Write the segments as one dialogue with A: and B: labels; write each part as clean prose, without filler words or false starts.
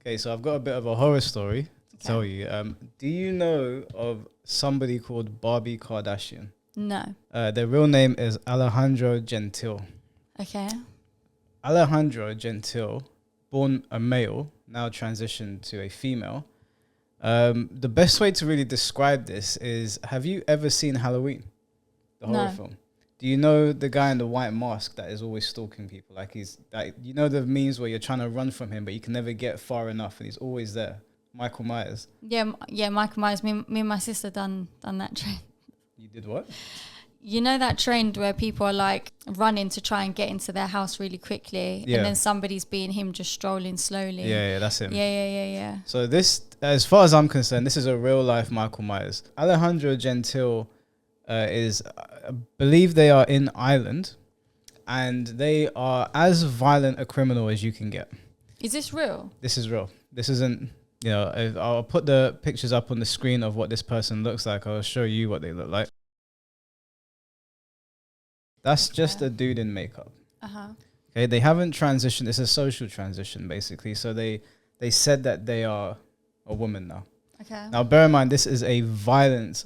A: Okay, so I've got a bit of a horror story to tell you. Do you know of somebody called Barbie Kardashian?
B: No.
A: Their real name is Alejandro Gentil.
B: Okay.
A: Alejandro Gentil, born a male, now transitioned to a female. The best way to really describe this is, have you ever seen Halloween, the horror
B: No.
A: film? Do you know the guy in the white mask that is always stalking people? Like he's like, you know the memes where you're trying to run from him, but you can never get far enough, and he's always there. Michael Myers.
B: Yeah, Michael Myers. Me and my sister done that trend.
A: You did what?
B: You know that trend where people are like running to try and get into their house really quickly,
A: Yeah.
B: and then somebody's being him just strolling slowly.
A: Yeah, that's him.
B: Yeah.
A: So this, as far as I'm concerned, this is a real life Michael Myers. Alejandro Gentil is, I believe they are in Ireland, and they are as violent a criminal as you can get.
B: Is this real?
A: This is real. This isn't, I'll put the pictures up on the screen of what this person looks like. I'll show you what they look like. That's just a dude in makeup. Okay, they haven't transitioned. It's a social transition, basically. So they said that they are a woman now.
B: Okay.
A: Now, bear in mind, this is a violent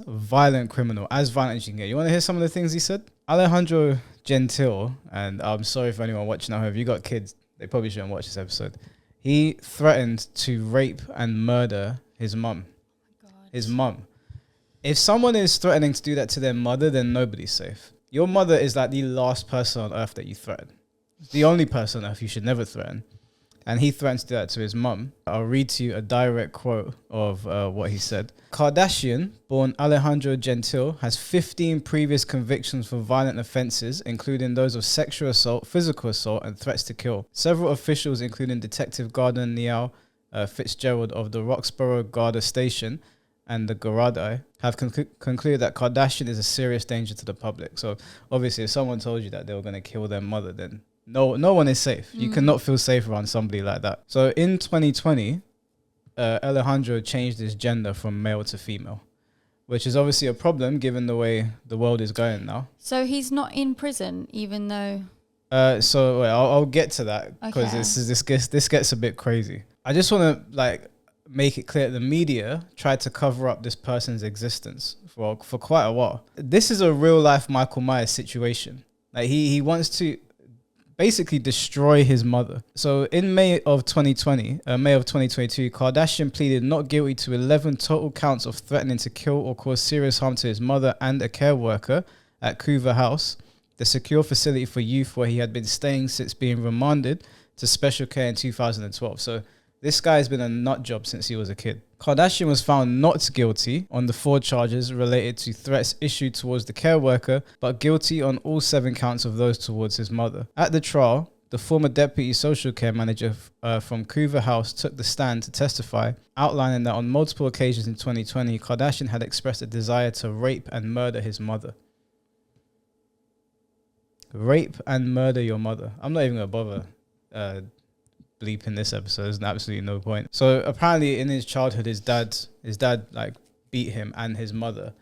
A: criminal, as violent as you can get. You want to hear some of the things he said? Alejandro Gentil, and I'm sorry for anyone watching at home. If you got kids, they probably shouldn't watch this episode. He threatened to rape and murder his mum.
B: God.
A: His mum. If someone is threatening to do that to their mother, then nobody's safe. Your mother is like the last person on earth that you threaten. It's the only person on earth you should never threaten. And he threatened to do that to his mum. I'll read to you a direct quote of what he said. Kardashian, born Alejandro Gentil, has 15 previous convictions for violent offences, including those of sexual assault, physical assault, and threats to kill. Several officials, including Detective Gardner Niall Fitzgerald of the Roxborough Garda Station and the Gardaí, have concluded that Kardashian is a serious danger to the public. So obviously, if someone told you that they were going to kill their mother, then no one is safe. You cannot feel safe around somebody like that. So in 2020, Alejandro changed his gender from male to female, which is obviously a problem given the way the world is going now.
B: So he's not in prison, even though.
A: So wait, I'll get to that because
B: Okay.
A: this gets a bit crazy. I just want to make it clear the media tried to cover up this person's existence for quite a while. This is a real life Michael Myers situation. Like he wants to basically destroy his mother. So in May of 2022, Kardashian pleaded not guilty to 11 total counts of threatening to kill or cause serious harm to his mother and a care worker at Couver House, the secure facility for youth where he had been staying since being remanded to special care in 2012. So this guy's been a nut job since he was a kid. Kardashian was found not guilty on the 4 charges related to threats issued towards the care worker, but guilty on all 7 counts of those towards his mother. At the trial, the former deputy social care manager from Couver House took the stand to testify, outlining that on multiple occasions in 2020, Kardashian had expressed a desire to rape and murder his mother. Rape and murder your mother. I'm not even going to bother bleep in this episode. There's absolutely no point. So apparently in his childhood, his dad like beat him and his mother.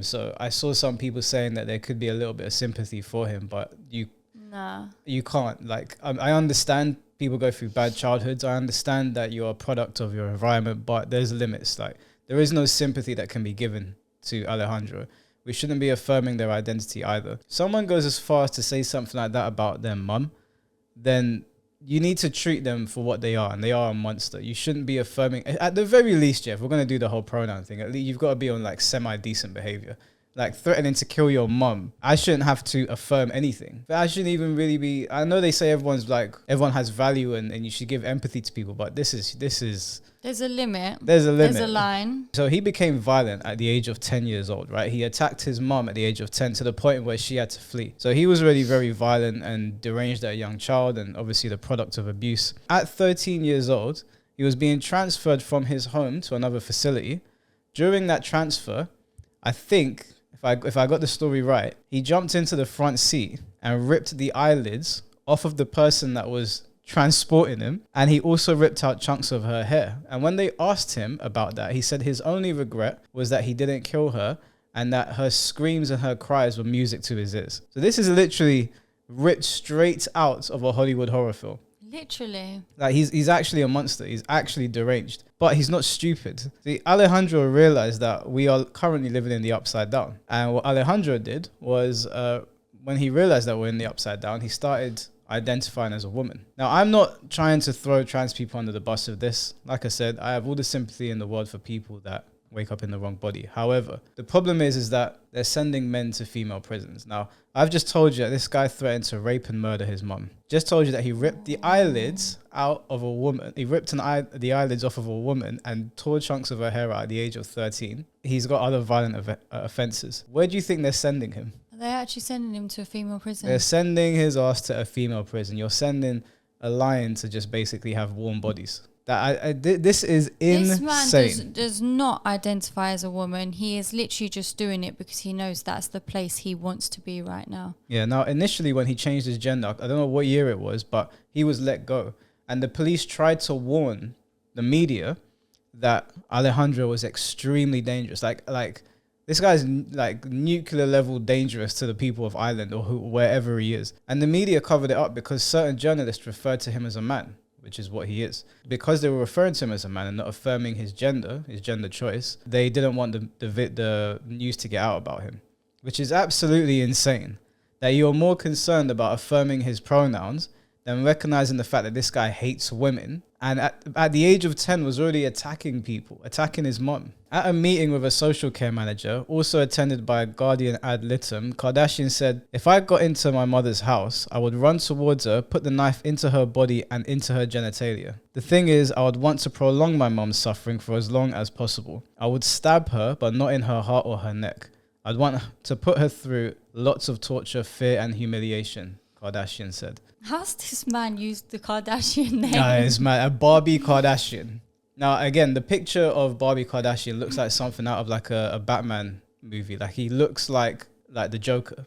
A: So I saw some people saying that there could be a little bit of sympathy for him, but you can't. Like I understand people go through bad childhoods. I understand that you're a product of your environment, but there's limits. Like there is no sympathy that can be given to Alejandro. We shouldn't be affirming their identity either. Someone goes as far as to say something like that about their mum, then you need to treat them for what they are, and they are a monster. You shouldn't be affirming, at the very least, Jeff, we're going to do the whole pronoun thing. At least you've got to be on like semi-decent behavior. Like threatening to kill your mum, I shouldn't have to affirm anything. But I shouldn't even really be, I know they say everyone has value and you should give empathy to people, but this is
B: There's a limit.
A: There's a limit.
B: There's a line.
A: So he became violent at the age of 10 years old, right? He attacked his mom at the age of 10 to the point where she had to flee. So he was already very violent and deranged at a young child, and obviously the product of abuse. At 13 years old, he was being transferred from his home to another facility. During that transfer, I think, if I got the story right, he jumped into the front seat and ripped the eyelids off of the person that was transporting him, and he also ripped out chunks of her hair. And when they asked him about that, he said his only regret was that he didn't kill her and that her screams and her cries were music to his ears. So this is literally ripped straight out of a Hollywood horror film.
B: Literally.
A: Like he's actually a monster. He's actually deranged, but he's not stupid. See, Alejandro realized that we are currently living in the upside down, and what Alejandro did was, when he realized that we're in the upside down, he started identifying as a woman. Now, I'm not trying to throw trans people under the bus of this. Like I said, I have all the sympathy in the world for people that wake up in the wrong body. However, the problem is that they're sending men to female prisons. Now, I've just told you that this guy threatened to rape and murder his mum. Just told you that he ripped the eyelids out of a woman. He ripped the eyelids off of a woman and tore chunks of her hair out at the age of 13. He's got other violent offenses. Where do you think they're sending him?
B: Are they actually sending him to a female prison?
A: They're sending his ass to a female prison. You're sending a lion to just basically have warm bodies. This is insane.
B: This man does not identify as a woman. He is literally just doing it because he knows that's the place he wants to be right now.
A: Yeah, now initially when he changed his gender, I don't know what year it was, but he was let go. And the police tried to warn the media that Alejandro was extremely dangerous. Like this guy's like nuclear level dangerous to the people of Ireland or wherever he is. And the media covered it up because certain journalists referred to him as a man, which is what he is. Because they were referring to him as a man and not affirming his gender choice, they didn't want the news to get out about him, which is absolutely insane. That you're more concerned about affirming his pronouns than recognizing the fact that this guy hates women. And at the age of 10 was already attacking people, attacking his mom. At a meeting with a social care manager, also attended by a guardian ad litem, Kardashian said, "If I got into my mother's house, I would run towards her, put the knife into her body and into her genitalia. The thing is, I would want to prolong my mom's suffering for as long as possible. I would stab her, but not in her heart or her neck. I'd want to put her through lots of torture, fear and humiliation," Kardashian said.
B: How's this man used the Kardashian name?
A: No, it's mad. A Barbie Kardashian. Now, again, the picture of Barbie Kardashian looks like something out of like a Batman movie. Like he looks like the Joker.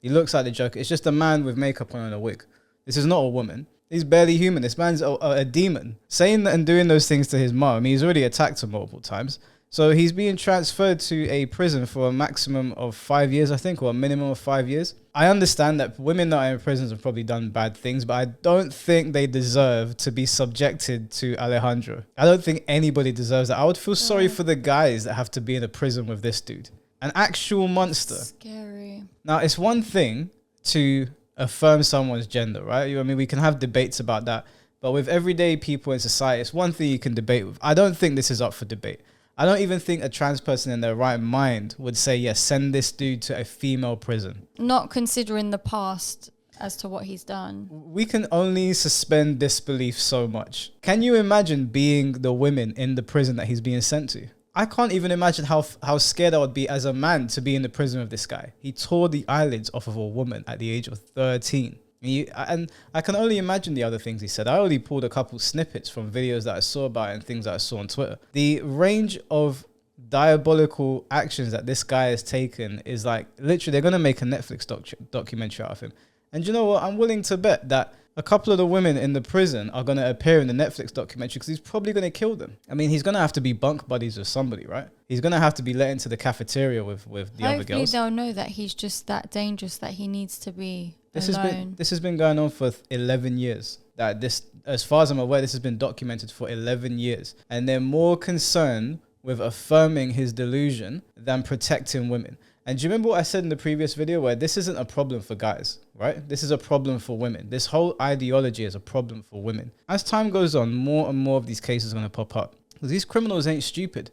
A: He looks like the Joker. It's just a man with makeup on and a wig. This is not a woman. He's barely human. This man's a demon. Saying that and doing those things to his mom, he's already attacked her multiple times. So he's being transferred to a prison for a maximum of 5 years, I think, or a minimum of 5 years. I understand that women that are in prisons have probably done bad things, but I don't think they deserve to be subjected to Alejandro. I don't think anybody deserves that. I would feel sorry for the guys that have to be in a prison with this dude. An actual monster.
B: Scary.
A: Now, it's one thing to affirm someone's gender, right? I mean, we can have debates about that, but with everyday people in society, it's one thing you can debate with. I don't think this is up for debate. I don't even think a trans person in their right mind would say, yes, send this dude to a female prison.
B: Not considering the past as to what he's done.
A: We can only suspend disbelief so much. Can you imagine being the women in the prison that he's being sent to? I can't even imagine how scared I would be as a man to be in the prison with this guy. He tore the eyelids off of a woman at the age of 13. And I can only imagine the other things he said. I only pulled a couple snippets from videos that I saw about it and things that I saw on Twitter. The range of diabolical actions that this guy has taken is like, literally, they're going to make a Netflix documentary out of him. And you know what? I'm willing to bet that a couple of the women in the prison are going to appear in the Netflix documentary because he's probably going to kill them. I mean, he's going to have to be bunk buddies with somebody, right? He's going to have to be let into the cafeteria with the other girls.
B: Hopefully they'll know that he's just that dangerous that he needs to be alone.
A: This has been going on for 11 years. As far as I'm aware, this has been documented for 11 years. And they're more concerned with affirming his delusion than protecting women. And do you remember what I said in the previous video where this isn't a problem for guys, right? This is a problem for women. This whole ideology is a problem for women. As time goes on, more and more of these cases are going to pop up. Because these criminals ain't stupid.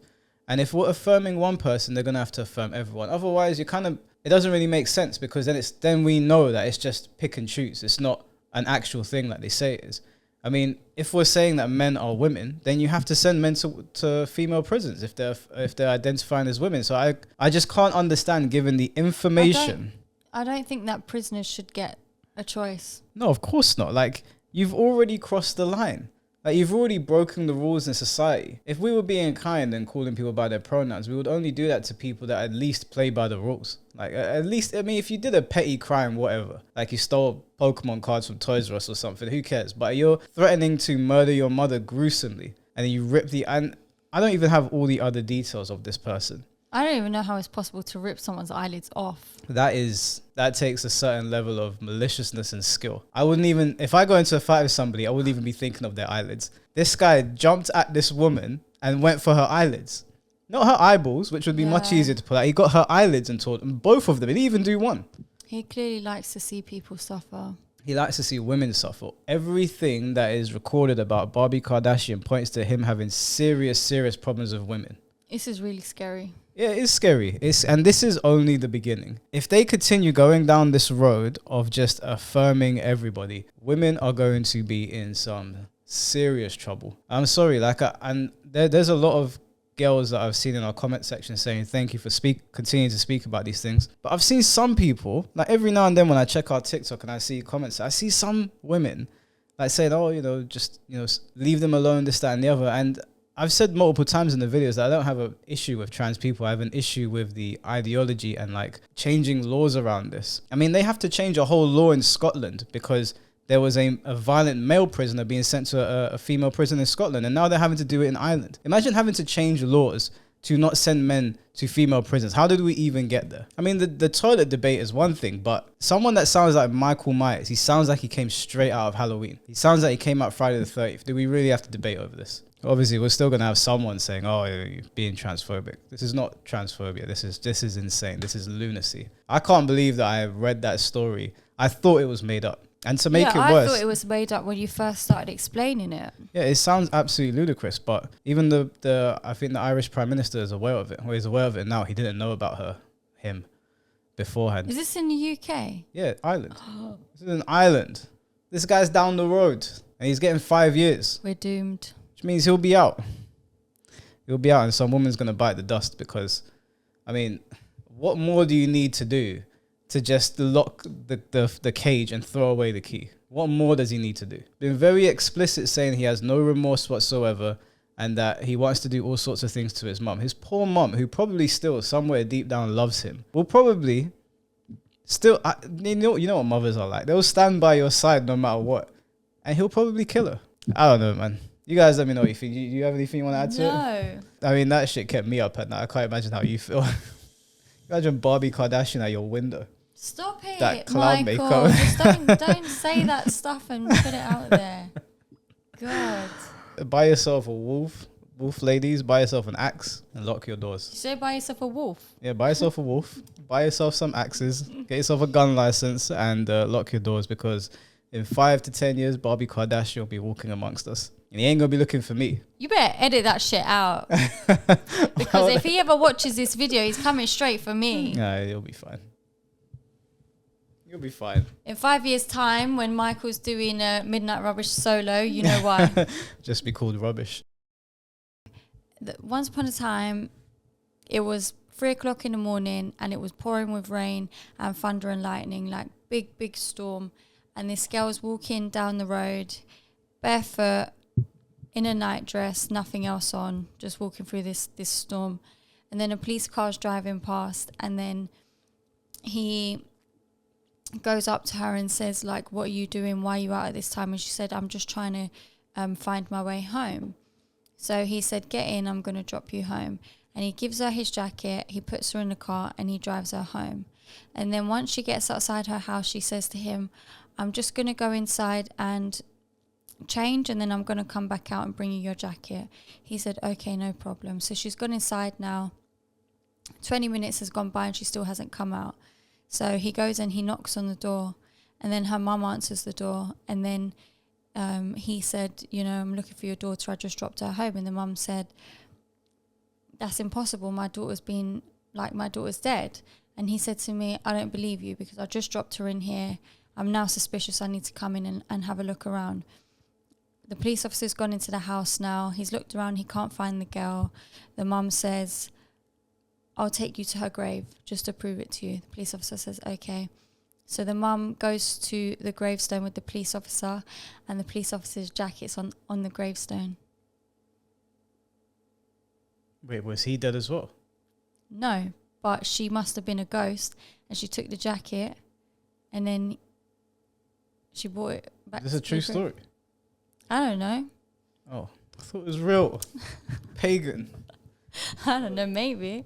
A: And if we're affirming one person, they're going to have to affirm everyone. Otherwise, it doesn't really make sense because then we know that it's just pick and choose. It's not an actual thing like they say it is. I mean, if we're saying that men are women, then you have to send men to female prisons if they're identifying as women. So I just can't understand, given the information.
B: I don't think that prisoners should get a choice.
A: No, of course not. Like, you've already crossed the line. Like, you've already broken the rules in society. If we were being kind and calling people by their pronouns, we would only do that to people that at least play by the rules. Like, at least, I mean, if you did a petty crime, whatever, like you stole Pokemon cards from Toys R Us or something, who cares? But you're threatening to murder your mother gruesomely, and then you rip and I don't even have all the other details of this person.
B: I don't even know how it's possible to rip someone's eyelids off.
A: That takes a certain level of maliciousness and skill. I wouldn't even, if I go into a fight with somebody, I wouldn't even be thinking of their eyelids. This guy jumped at this woman and went for her eyelids. Not her eyeballs, which would be much easier to pull out. He got her eyelids and tore them, both of them. He didn't even do one.
B: He clearly likes to see people suffer.
A: He likes to see women suffer. Everything that is recorded about Barbie Kardashian points to him having serious, serious problems with women.
B: This is really scary.
A: Yeah, it's scary. And this is only the beginning. If they continue going down this road of just affirming everybody, women are going to be in some serious trouble. I'm sorry, and there's a lot of girls that I've seen in our comment section saying thank you for continuing to speak about these things. But I've seen some people, like every now and then when I check our TikTok and I see comments, I see some women like saying, oh, just leave them alone, this, that, and the other. And I've said multiple times in the videos that I don't have an issue with trans people. I have an issue with the ideology and like changing laws around this. I mean, they have to change a whole law in Scotland because there was a violent male prisoner being sent to a female prison in Scotland, and now they're having to do it in Ireland. Imagine having to change laws to not send men to female prisons. How did we even get there? I mean, the toilet debate is one thing, but someone that sounds like Michael Myers, he sounds like he came straight out of Halloween. He sounds like he came out Friday the 30th. Do we really have to debate over this? Obviously, we're still going to have someone saying, oh, you're being transphobic. This is not transphobia. This is insane. This is lunacy. I can't believe that I read that story. I thought it was made up. And to make it worse,
B: I thought it was made up when you first started explaining it.
A: Yeah, it sounds absolutely ludicrous. But even I think the Irish Prime Minister is aware of it. Well, he's aware of it now. He didn't know about him beforehand.
B: Is this in the UK?
A: Yeah, Ireland. This is in Ireland. This guy's down the road and he's getting 5 years.
B: We're doomed.
A: Which means he'll be out. He'll be out and some woman's going to bite the dust because, I mean, what more do you need to do to just lock the cage and throw away the key? What more does he need to do? Been very explicit saying he has no remorse whatsoever and that he wants to do all sorts of things to his mum. His poor mum, who probably still somewhere deep down loves him, will probably still, you know what mothers are like. They'll stand by your side no matter what. And he'll probably kill her. I don't know, man. You guys let me know what you think. Do you have anything you want to add to it? No. I mean, that shit kept me up at night. I can't imagine how you feel. Imagine Barbie Kardashian at your window.
B: Stop it,
A: that clown
B: Michael. Just don't say that stuff and put it out there. God.
A: Buy yourself a wolf, ladies. Buy yourself an axe and lock your doors.
B: You say buy yourself a wolf?
A: Yeah, buy yourself a wolf. Buy yourself some axes. Get yourself a gun license and lock your doors because in 5 to 10 years, Barbie Kardashian will be walking amongst us. And he ain't going to be looking for me.
B: You better edit that shit out. Because if he ever watches this video, he's coming straight for me.
A: Nah, he'll be fine. You'll be fine.
B: In 5 years' time, when Michael's doing a Midnight Rubbish solo, you know why.
A: Just be called rubbish.
B: Once upon a time, it was 3 o'clock in the morning and it was pouring with rain and thunder and lightning, like big storm. And this girl was walking down the road, barefoot, in a nightdress, nothing else on, just walking through this storm. And then a police car's driving past, and then he goes up to her and says, like, what are you doing? Why are you out at this time? And she said, I'm just trying to find my way home. So he said, get in, I'm going to drop you home. And he gives her his jacket, he puts her in the car, and he drives her home. And then once she gets outside her house, she says to him, I'm just going to go inside and change, and then I'm going to come back out and bring you your jacket. He said, okay, no problem. So she's gone inside now. 20 minutes has gone by and she still hasn't come out. So he goes and he knocks on the door, and then her mum answers the door, and then he said, I'm looking for your daughter, I just dropped her home. And the mum said, that's impossible, my daughter's dead. And he said to me, I don't believe you because I just dropped her in here. I'm now suspicious, I need to come in and have a look around. The police officer's gone into the house now. He's looked around, he can't find the girl. The mum says, I'll take you to her grave just to prove it to you. The police officer says, okay. So the mum goes to the gravestone with the police officer, and the police officer's jacket's on the gravestone.
A: Wait, was he dead as well?
B: No, but she must have been a ghost, and she took the jacket, and then she brought it back.
A: Is this a true story?
B: I don't know.
A: Oh, I thought it was real. Pagan.
B: I don't know, maybe.